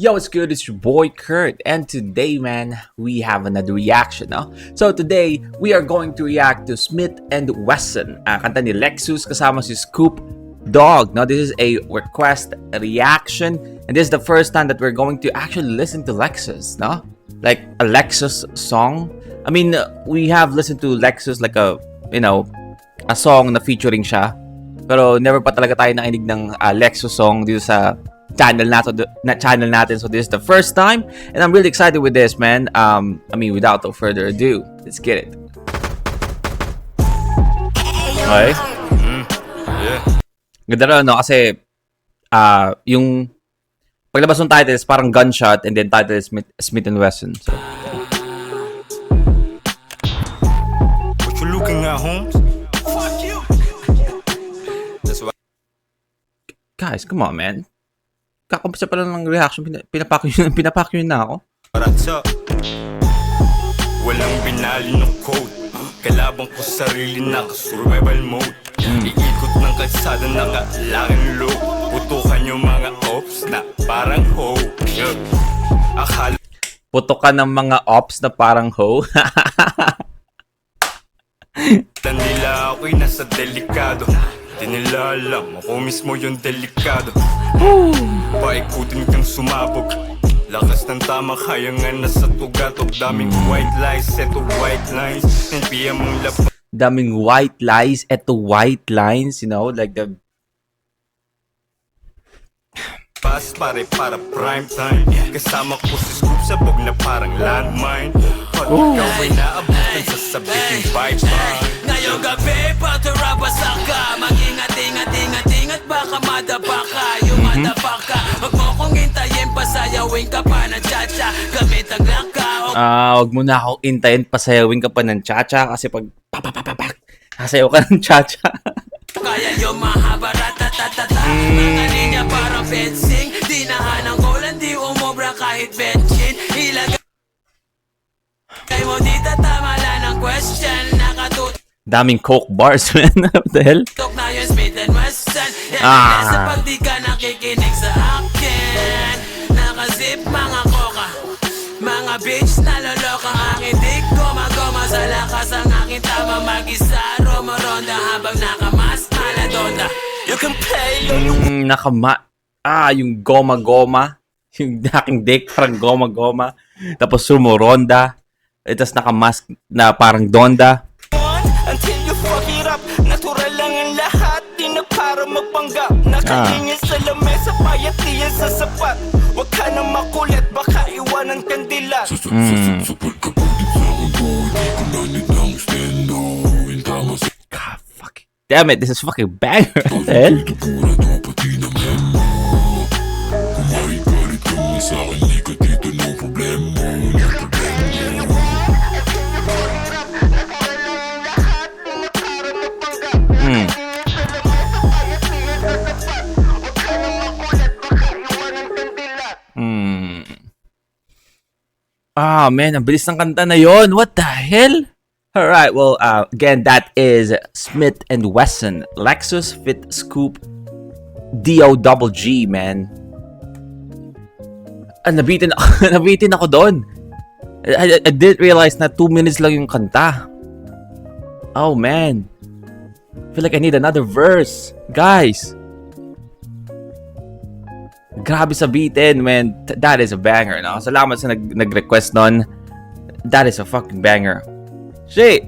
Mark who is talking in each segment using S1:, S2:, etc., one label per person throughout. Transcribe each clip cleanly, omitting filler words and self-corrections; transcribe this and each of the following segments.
S1: Yo, what's good? It's your boy Kurt, and today, man, we have another reaction, no? So today, we are going to react to Smith and Wesson, kanta ni Lexus kasama si Scoop Dog. Now, this is a request reaction, and this is the first time that we're going to actually listen to Lexus, no? Like a Lexus song. I mean, we have listened to Lexus like a song na featuring siya, pero never pa talaga tayo nakinig ng Lexus song dito sa channel natin. So this is the first time, and I'm really excited with this, man. Without no further ado, let's get it. Okay. Ganda na, no? Kasi yung paglabas ng title is parang gunshot, and then title is Smith and Wesson. So
S2: what you looking at, Holmes? Fuck you. That's why.
S1: Guys, come on, man. Kakampisa pa lang ng reaction, pinapakyo na ako.
S2: What's up? Walang binali ng code. Kalabang ko sarili na survival mode. Iikot ng kalsada na kailangan low. Putukan yung mga ops na parang ho. Akala
S1: Putokan ng mga ops na parang ho.
S2: nila ako'y nasa delikado. Di nila alam ako mismo yung delikado. Paikutin kang sumabog. Lakas ng tama kaya nga nasa tugatog. Daming white lies, eto white lines. NPM mong lapas.
S1: Daming white lies, eto white lines, you know, like the
S2: Pare para prime time. Kasama ko si Scoop sa bog na parang landmine. Pag ikaw ay naabutan sa sabiting vibe. Ngayong gabi, paturabasa ka. Mag-ingat-ingat-ingat baka madapa ka. Yung madapa ka. Huwag mo kong hintayin, pasayawin ka pa ng cha-cha. Gamit ang laka.
S1: huwag mo na akong intayin, pasayawin ka pa ng cha-cha. Kasi pag sasayaw ka ng cha-cha.
S2: Kaya yung mahaba ratatatata. Mga linya parang fencing. Dinahan ng golan, di umobra kahit benching. Ilagay mo dito, tama lang ng question. Nakatutok
S1: Daming coke bars, man. What the hell?
S2: na yung Smith and Wesson. Yan sa pag di ka nakikinig sa akin. Nakazip mga koka, mga bitch na loloka. Ang hindi goma-goma sa lakas. Ang aking tama mag-isa. Romoronda habang nakamas maladonda. You can play
S1: Yung goma-goma. Yung aking dick, parang goma-goma. Tapos sumoronda. Tapos nakamask na parang donda.
S2: until you fuck it up. Natural lang ang lahat, di na para magpanggap. Nakalingin sa lamesa, payat diyan sa sapat. Huwag ka na makulit, baka iwanan kang dilat.
S1: God, fuck it. Damn it, this is fucking banger. What the hell? Man, ang bilis ng kanta na yon. What the hell? Alright, well, again, that is Smith and Wesson. Lexus fit Scoop D-O-double-G, man. Nabitin ako doon. I didn't realize na 2 minutes lang yung kanta. Oh, man. I feel like I need another verse. Guys. Grabe sa bitin, man. That is a banger, no? Salamat sa nag-request nun. That is a fucking banger. Shit!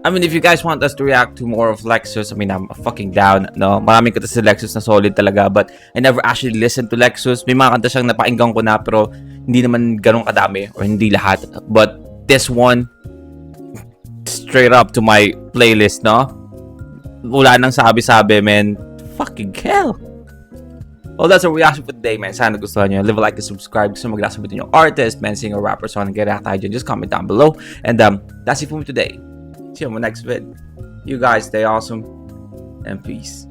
S1: I mean, if you guys want us to react to more of Lexus, I mean, I'm fucking down, no? Maraming kanta si Lexus na solid talaga, but I never actually listened to Lexus. May mga kanta siyang napakinggan ko na, pero hindi naman ganun kadami, or hindi lahat. But this one, straight up to my playlist, no? Wala nang sabi-sabi, man. Fucking hell! Well, that's our reaction for today, man. Sana gusto nyo. Leave a like and subscribe. Gusto mag-react sabihin yung artist, man, singer, rapper, song, and get react tayo dyan. Just comment down below. And that's it for me today. See you on my next vid. You guys stay awesome. And peace.